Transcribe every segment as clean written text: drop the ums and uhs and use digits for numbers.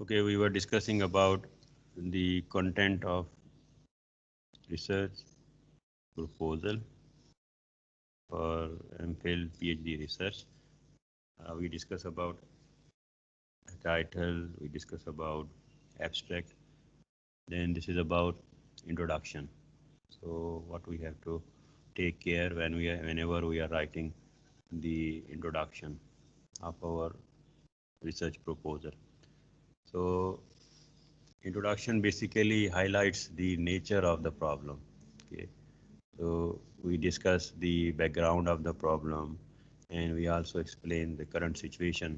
Okay, we were discussing about the content of research proposal for MPhil PhD research. We discuss about title, we discuss about abstract, then this is about introduction. So what we have to take care whenever we are writing the introduction of our research proposal. So introduction basically highlights the nature of the problem. Okay. So we discuss the background of the problem, and we also explain the current situation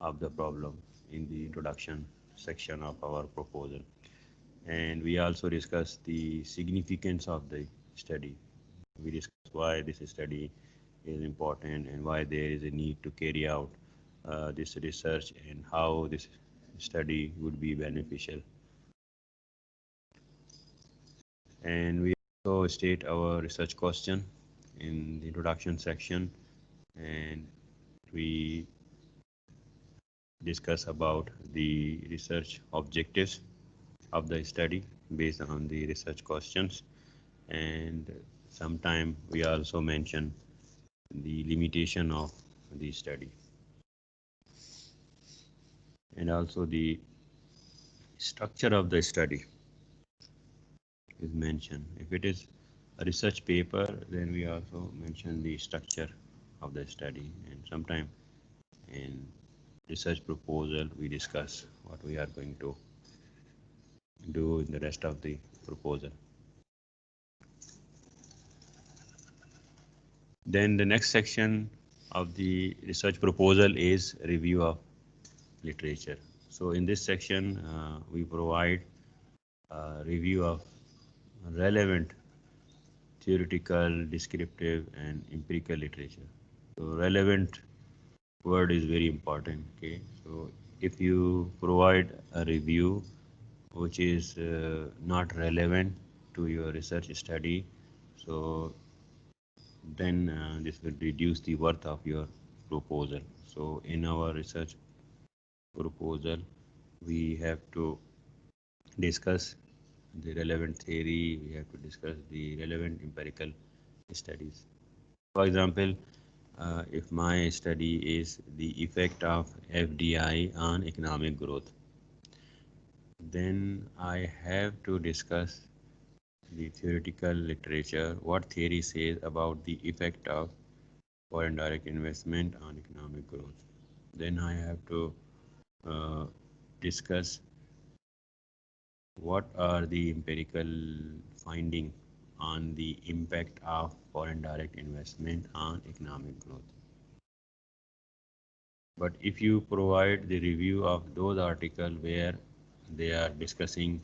of the problem in the introduction section of our proposal. And we also discuss the significance of the study. We discuss why this study is important and why there is a need to carry out this research and how this study would be beneficial. And we also state our research question in the introduction section, and we discuss about the research objectives of the study based on the research questions, and sometime we also mention the limitation of the study and also the structure of the study is mentioned. If it is a research paper, then we also mention the structure of the study, and sometime in research proposal we discuss what we are going to do in the rest of the proposal. Then the next section of the research proposal is review of literature. So in this section we provide a review of relevant theoretical, descriptive and empirical literature. So relevant word is very important. Okay, so if you provide a review which is not relevant to your research study, so then this will reduce the worth of your proposal. So in our research proposal we have to discuss the relevant theory, we have to discuss the relevant empirical studies. For example, if my study is the effect of FDI on economic growth, then I have to discuss the theoretical literature, what theory says about the effect of foreign direct investment on economic growth. Then I have to discuss what are the empirical findings on the impact of foreign direct investment on economic growth. But if you provide the review of those articles where they are discussing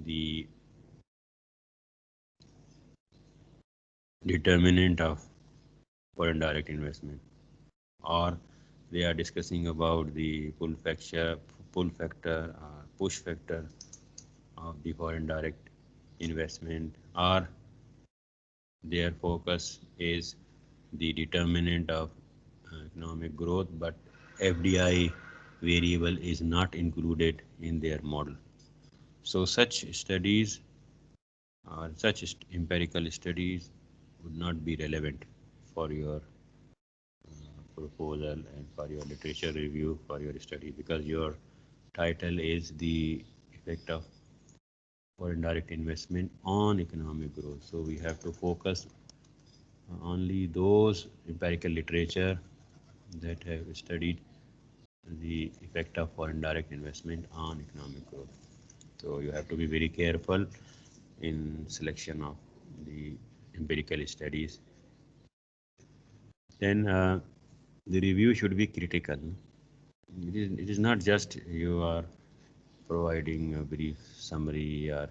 the determinant of foreign direct investment, or they are discussing about the pull factor, push factor of the foreign direct investment, or their focus is the determinant of economic growth, but FDI variable is not included in their model. So such studies or such empirical studies would not be relevant for your proposal and for your literature review for your study, because your title is the effect of foreign direct investment on economic growth. So we have to focus only those empirical literature that have studied the effect of foreign direct investment on economic growth. So you have to be very careful in selection of the empirical studies. Then the review should be critical. It is not just you are providing a brief summary or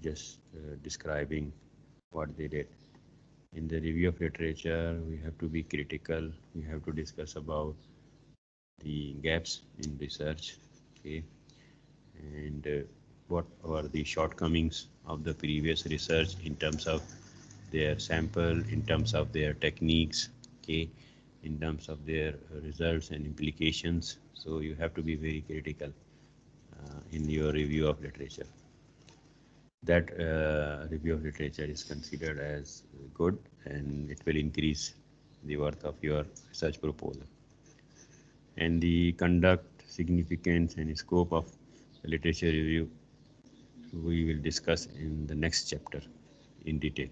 just describing what they did. In the review of literature, we have to be critical. We have to discuss about the gaps in research, okay, and what are the shortcomings of the previous research in terms of their sample, in terms of their techniques, okay, in terms of their results and implications. So you have to be very critical in your review of literature. That review of literature is considered as good, and it will increase the worth of your research proposal. And the conduct, significance, and scope of the literature review we will discuss in the next chapter in detail.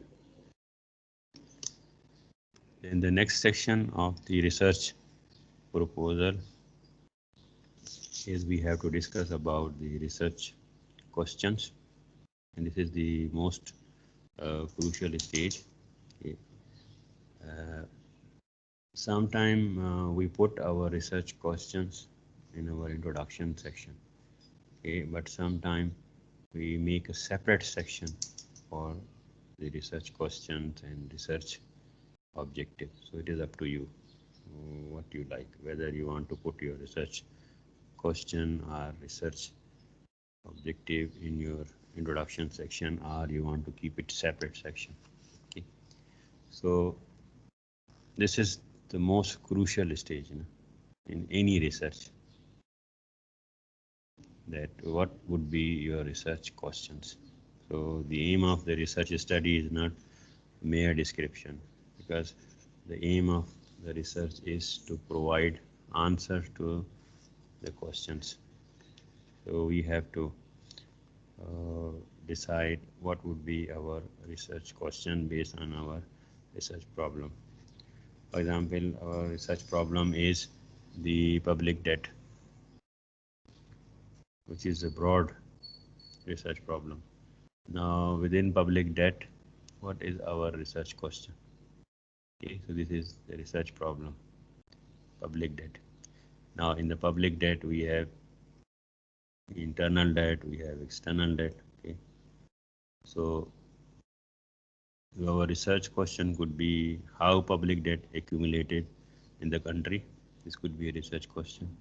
In the next section of the research proposal is we have to discuss about the research questions, and this is the most crucial stage. Okay. Sometime we put our research questions in our introduction section, okay, but sometime we make a separate section for the research questions and research objective. So it is up to you what you like, whether you want to put your research question or research objective in your introduction section, or you want to keep it separate section. Okay. So this is the most crucial stage in any research, that what would be your research questions. So the aim of the research study is not mere description, because the aim of the research is to provide answer to the questions. So we have to decide what would be our research question based on our research problem. For example, our research problem is the public debt, which is a broad research problem. Now, within public debt, what is our research question? Okay, so this is the research problem, public debt. Now, in the public debt, we have internal debt, we have external debt. Okay, so our research question could be how public debt accumulated in the country. This could be a research question.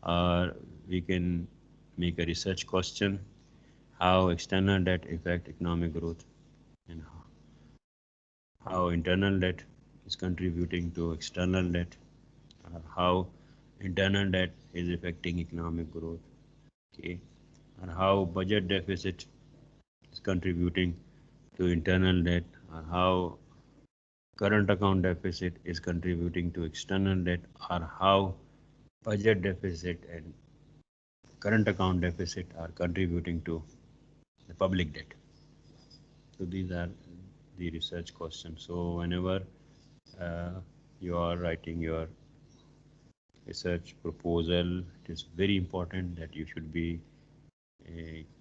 Or we can make a research question, how external debt affect economic growth, and how internal debt is contributing to external debt, how internal debt is affecting economic growth, okay, and how budget deficit is contributing to internal debt, or how current account deficit is contributing to external debt, or how budget deficit and current account deficit are contributing to the public debt. So these are the research questions. So whenever you are writing your research proposal, it is very important that you should be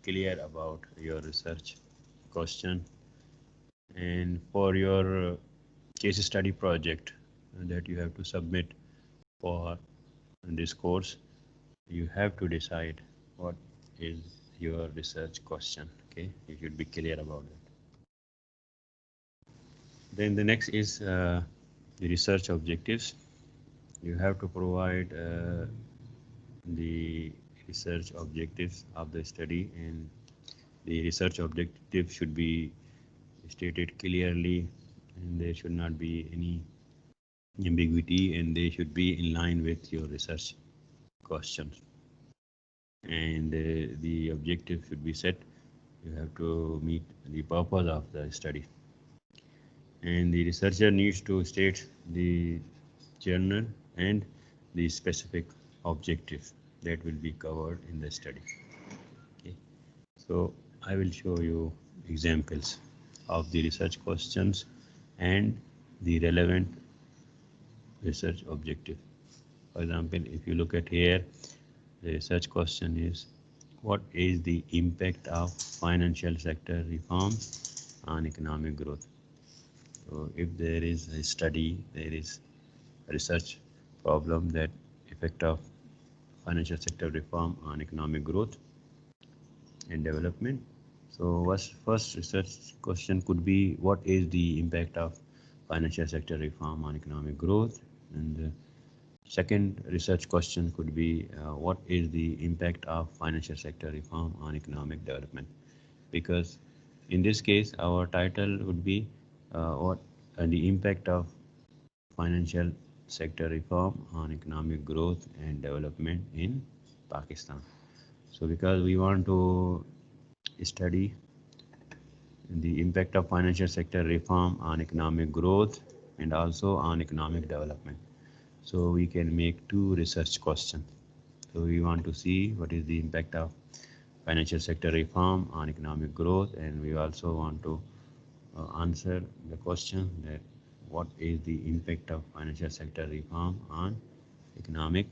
clear about your research question. And for your case study project that you have to submit for this course, you have to decide what is your research question. Okay, you should be clear about it. Then the next is the research objectives. You have to provide the research objectives of the study, and the research objective should be stated clearly, and there should not be any ambiguity, and they should be in line with your research questions. And the objective should be set. You have to meet the purpose of the study, and the researcher needs to state the journal and the specific objective that will be covered in the study. Okay. So I will show you examples of the research questions and the relevant research objective. For example, if you look at here, the research question is, what is the impact of financial sector reform on economic growth? So if there is a study, there is a research problem, that effect of financial sector reform on economic growth and development. So first research question could be, what is the impact of financial sector reform on economic growth? And the second research question could be, what is the impact of financial sector reform on economic development? Because in this case, our title would be what the impact of financial sector reform on economic growth and development in Pakistan. So because we want to study the impact of financial sector reform on economic growth and also on economic development. So we can make two research questions. So we want to see what is the impact of financial sector reform on economic growth, and we also want to answer the question that what is the impact of financial sector reform on economic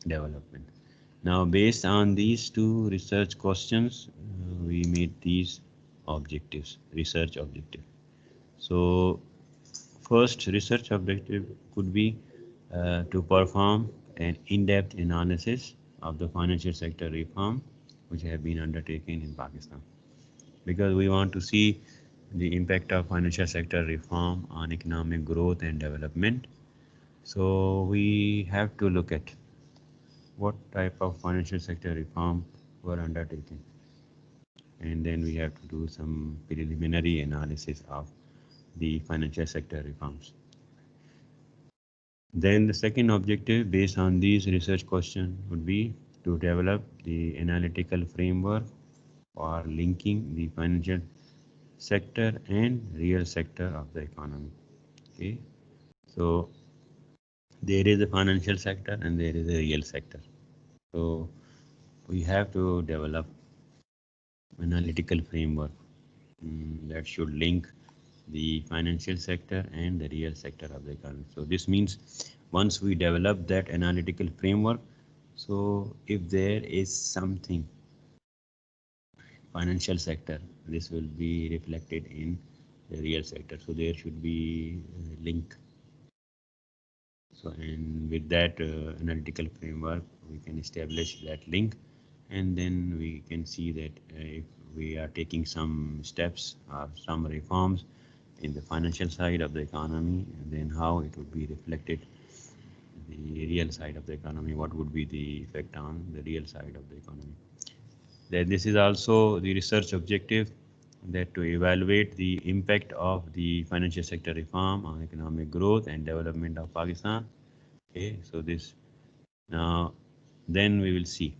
development. Now, based on these two research questions, we made these objectives, research objective. So, first research objective could be to perform an in-depth analysis of the financial sector reform which have been undertaken in Pakistan, because we want to see the impact of financial sector reform on economic growth and development. So we have to look at what type of financial sector reform were undertaken, and then we have to do some preliminary analysis of the financial sector reforms. Then the second objective based on these research questions would be to develop the analytical framework for linking the financial sector and real sector of the economy. Okay, so there is a financial sector and there is a real sector. So we have to develop analytical framework that should link the financial sector and the real sector of the economy. So this means once we develop that analytical framework, so if there is something financial sector, this will be reflected in the real sector. So there should be a link. So and with that analytical framework, we can establish that link, and then we can see that if we are taking some steps or some reforms in the financial side of the economy, and then how it would be reflected the real side of the economy, what would be the effect on the real side of the economy. Then this is also the research objective, that to evaluate the impact of the financial sector reform on economic growth and development of Pakistan. Okay, so this now then we will see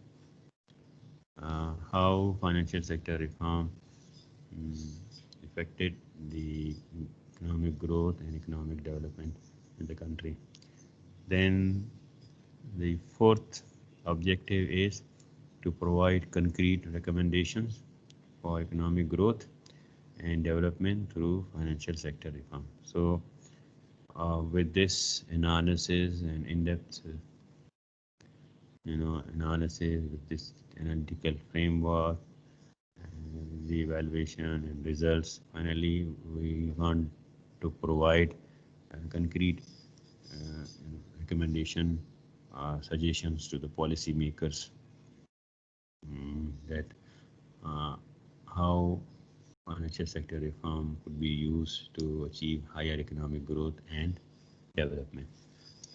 how financial sector reform affected the economic growth and economic development in the country. Then the fourth objective is to provide concrete recommendations for economic growth and development through financial sector reform. So with this analysis and in-depth analysis, with this analytical framework, the evaluation and results, finally we want to provide concrete recommendation suggestions to the policy makers that how financial sector reform could be used to achieve higher economic growth and development.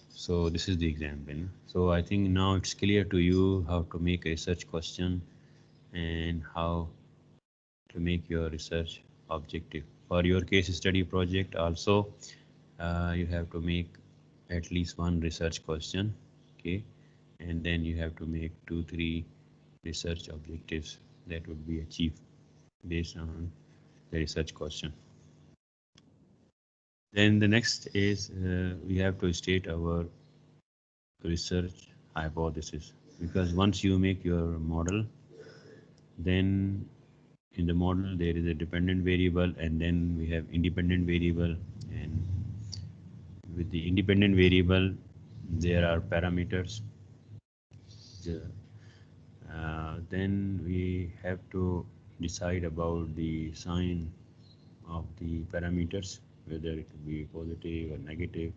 So this is the example. So I think now it's clear to you how to make a research question and how to make your research objective. For your case study project also, you have to make at least one research question, okay, and then you have to make 2-3 research objectives that would be achieved based on the research question. Then the next is we have to state our research hypothesis, because once you make your model, then in the model there is a dependent variable and then we have independent variable, and with the independent variable there are parameters. Then we have to decide about the sign of the parameters, whether it will be positive or negative,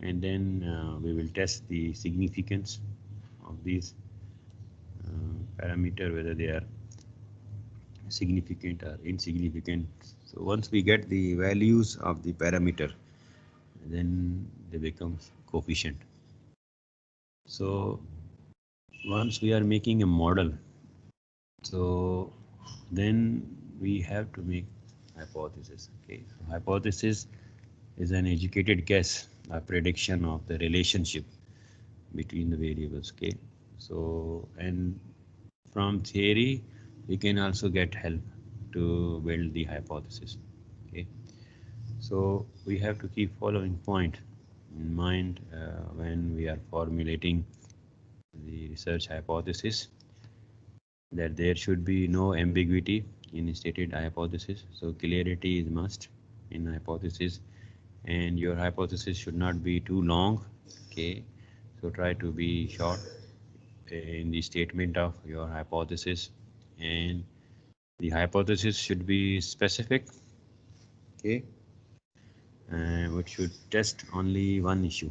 and then we will test the significance of these parameter, whether they are significant or insignificant. So once we get the values of the parameter, then they become coefficient. So once we are making a model, so then we have to make hypothesis. Okay, so hypothesis is an educated guess, a prediction of the relationship between the variables. Okay, so and From theory, we can also get help to build the hypothesis. Okay, so we have to keep following point in mind when we are formulating the research hypothesis, that there should be no ambiguity in stated hypothesis. So clarity is must in hypothesis, and your hypothesis should not be too long. Okay, so try to be short in the statement of your hypothesis, and the hypothesis should be specific. Okay, which should test only one issue.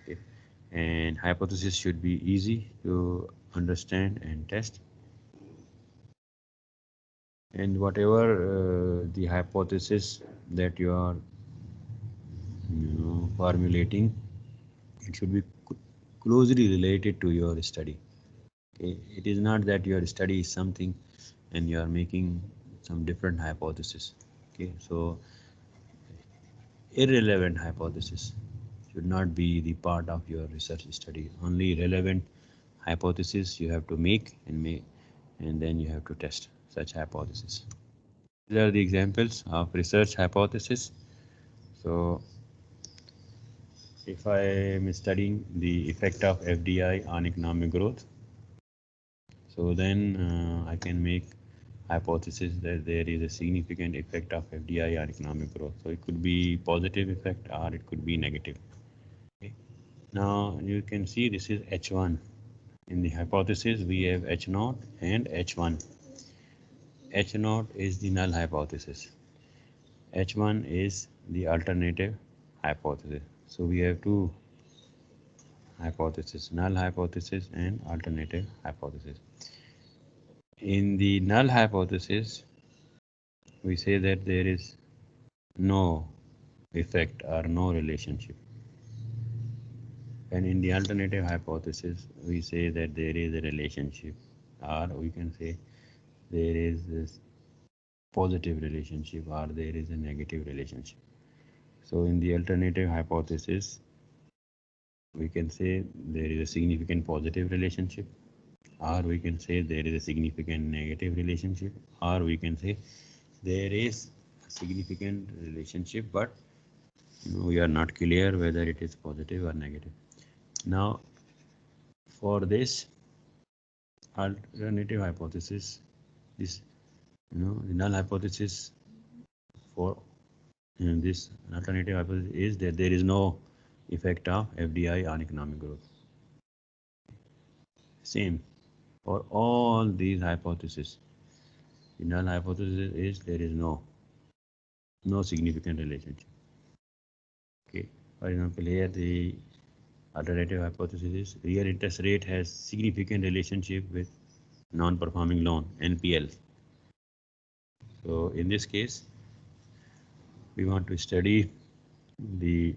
Okay, and hypothesis should be easy to understand and test, and whatever the hypothesis that you are formulating, it should be closely related to your study. Okay, it is not that your study is something and you are making some different hypothesis. Okay, so irrelevant hypothesis should not be the part of your research study. Only relevant hypothesis you have to make, and then you have to test such hypothesis. These are the examples of research hypothesis. So if I am studying the effect of FDI on economic growth, so then I can make hypothesis that there is a significant effect of FDI on economic growth. So it could be positive effect or it could be negative. Okay. Now you can see this is H1. In the hypothesis we have H0 and H1. H0 is the null hypothesis. H1 is the alternative hypothesis. So we have two hypothesis, null hypothesis and alternative hypothesis. In the null hypothesis, we say that there is no effect or no relationship. And in the alternative hypothesis, we say that there is a relationship, or we can say there is this positive relationship or there is a negative relationship. So in the alternative hypothesis, we can say there is a significant positive relationship, or we can say there is a significant negative relationship, or we can say there is a significant relationship, but we are not clear whether it is positive or negative. Now, for this alternative hypothesis, this the null hypothesis for this alternative hypothesis is that there is no effect of FDI on economic growth. Same for all these hypotheses. The null hypothesis is there is no significant relationship. Okay. For example, here the alternative hypothesis is real interest rate has significant relationship with non-performing loan (NPL). So in this case, we want to study the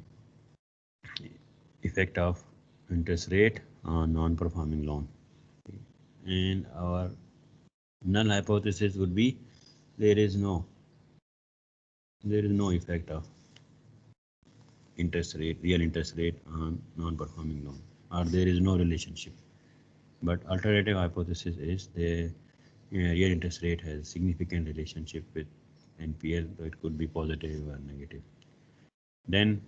effect of interest rate on non-performing loan, and our null hypothesis would be there is no effect of real interest rate on non-performing loan, or there is no relationship. But alternative hypothesis is the real interest rate has significant relationship with NPL, so it could be positive or negative. Then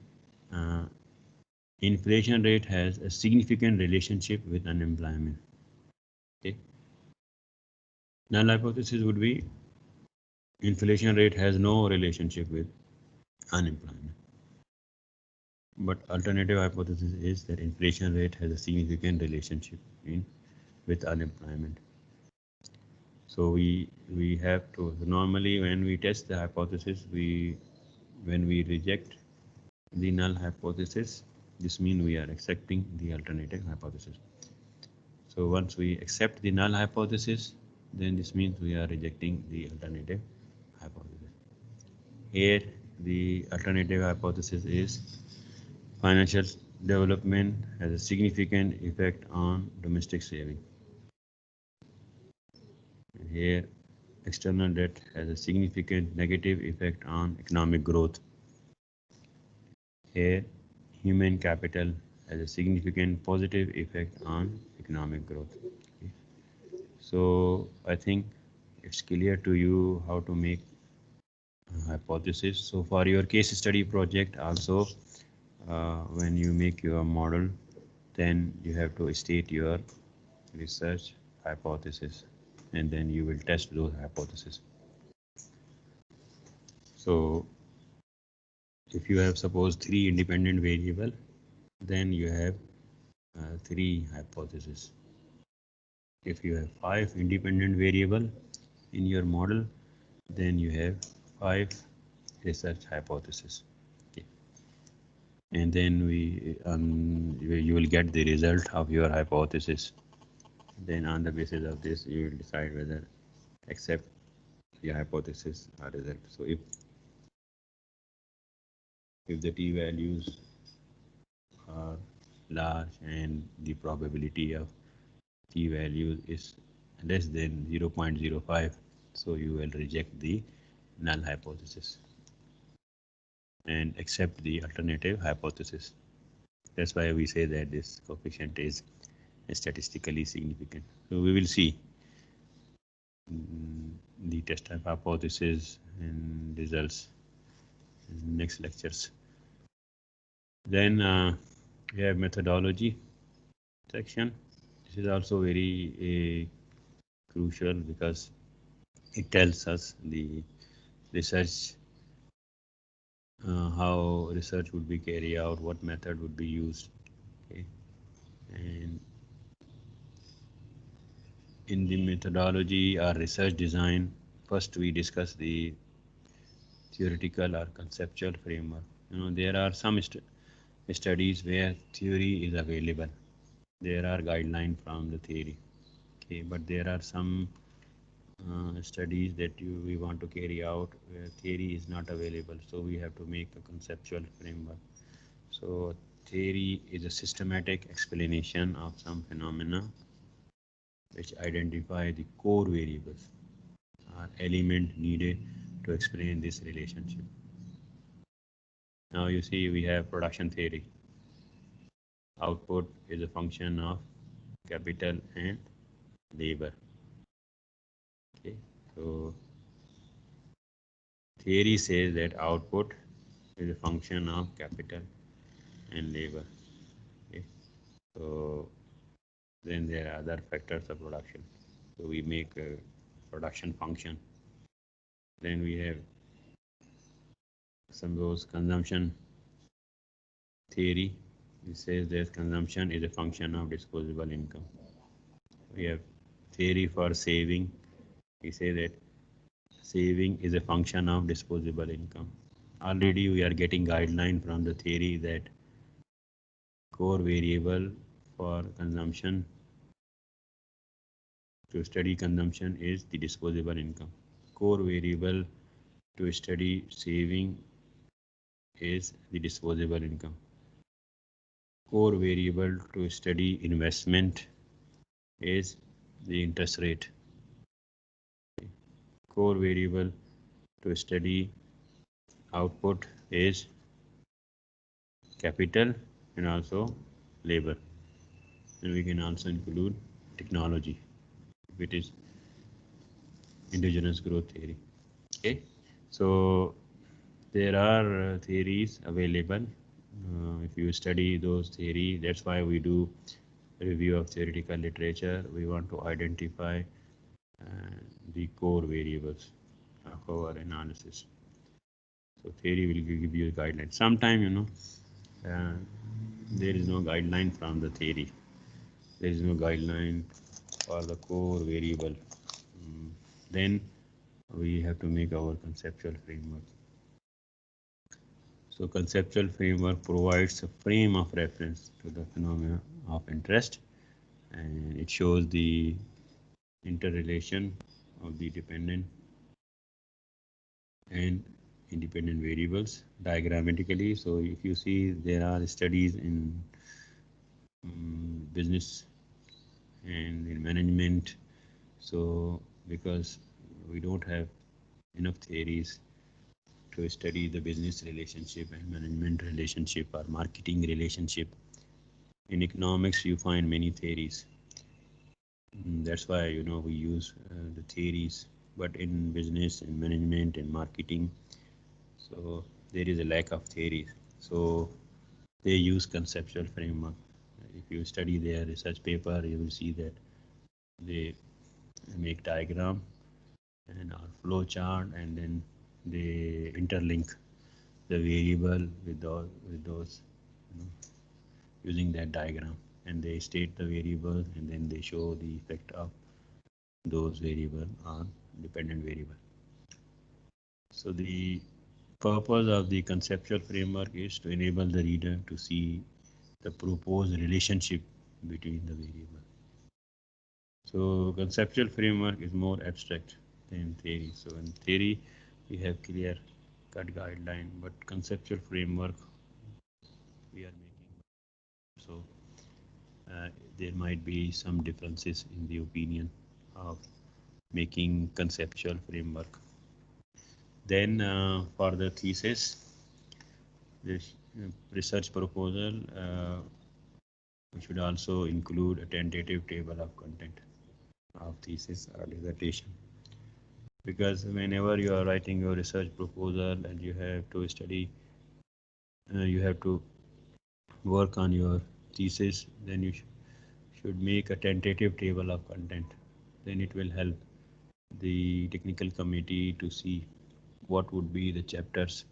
inflation rate has a significant relationship with unemployment. Okay. Null hypothesis would be inflation rate has no relationship with unemployment. But alternative hypothesis is that inflation rate has a significant relationship with unemployment. So we have to normally when we test the hypothesis, when we reject the null hypothesis, this means we are accepting the alternative hypothesis. So once we accept the null hypothesis, then this means we are rejecting the alternative hypothesis. Here the alternative hypothesis is financial development has a significant effect on domestic saving. And here external debt has a significant negative effect on economic growth. Here human capital has a significant positive effect on economic growth. Okay. So I think it's clear to you how to make hypothesis. So for your case study project also, when you make your model, then you have to state your research hypothesis, and then you will test those hypotheses. So if you have suppose 3 independent variable, then you have 3 hypotheses. If you have 5 independent variable in your model, then you have 5 research hypotheses. Okay. And then you will get the result of your hypothesis. Then on the basis of this, you will decide whether accept your hypothesis or result. So if the t values are large and the probability of t value is less than 0.05, so you will reject the null hypothesis and accept the alternative hypothesis. That's why we say that this coefficient is statistically significant. So we will see the test type hypothesis and results in next lectures. Then we have methodology section. This is also very crucial because it tells us the research, how research would be carried out, what method would be used. Okay. And in the methodology or research design, first we discuss the theoretical or conceptual framework. There are some studies where theory is available. There are guidelines from the theory. Okay, but there are some studies that we want to carry out where theory is not available. So we have to make a conceptual framework. So theory is a systematic explanation of some phenomena which identify the core variables or element needed to explain this relationship. Now you see we have production theory. Output is a function of capital and labor. Okay, so theory says that output is a function of capital and labor. Okay, so then there are other factors of production. So we make a production function. Then we have some of those consumption theory. It says that consumption is a function of disposable income. We have theory for saving. We say that saving is a function of disposable income. Already we are getting guideline from the theory that core variable for consumption to study consumption is the disposable income. Core variable to study saving is the disposable income. Core variable to study investment is the interest rate. Core variable to study output is capital and also labor. And we can also include technology, which is endogenous growth theory. Okay, so there are theories available. If you study those theories, that's why we do review of theoretical literature. We want to identify the core variables of our analysis. So theory will give you a guideline. Sometimes, there is no guideline from the theory. There is no guideline for the core variable. Then we have to make our conceptual framework. So conceptual framework provides a frame of reference to the phenomena of interest, and it shows the interrelation of the dependent and independent variables diagrammatically. So if you see, there are studies in business and in management. So because we don't have enough theories to study the business relationship and management relationship or marketing relationship. In economics, you find many theories. That's why, you know, we use the theories, but in business, in management, in marketing, so there is a lack of theories. So they use conceptual framework. If you study their research paper, you will see that they make diagram and our flow chart, and then they interlink the variable with those, you know, using that diagram, and they state the variable, and then they show the effect of those variable on dependent variable. So the purpose of the conceptual framework is to enable the reader to see the proposed relationship between the variable. So conceptual framework is more abstract than theory. So in theory, we have clear cut guideline, but conceptual framework we are making. So there might be some differences in the opinion of making conceptual framework. Then for the thesis, this research proposal, we should also include a tentative table of content of thesis or dissertation. Because whenever you are writing your research proposal and you have to study, you have to work on your thesis, then you should make a tentative table of content. Then it will help the technical committee to see what would be the chapters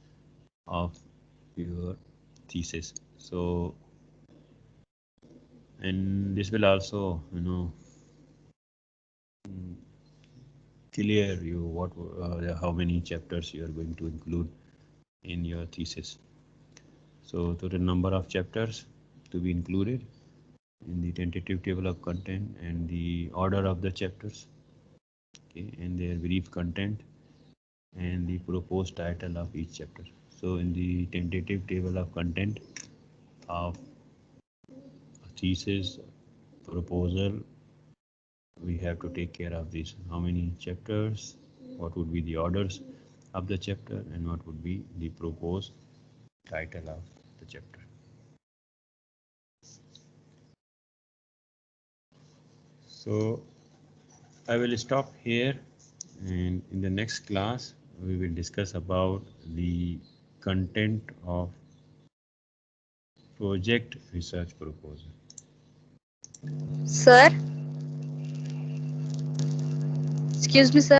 of your thesis. So, and this will also, you know, clear you what how many chapters you are going to include in your thesis. So total number of chapters to be included in the tentative table of content, and the order of the chapters, okay, and their brief content, and the proposed title of each chapter. So in the tentative table of content of thesis proposal, we have to take care of this: how many chapters, what would be the orders of the chapter, and what would be the proposed title of the chapter. So I will stop here, and in the next class we will discuss about the content of project research proposal. Sir, excuse me, sir.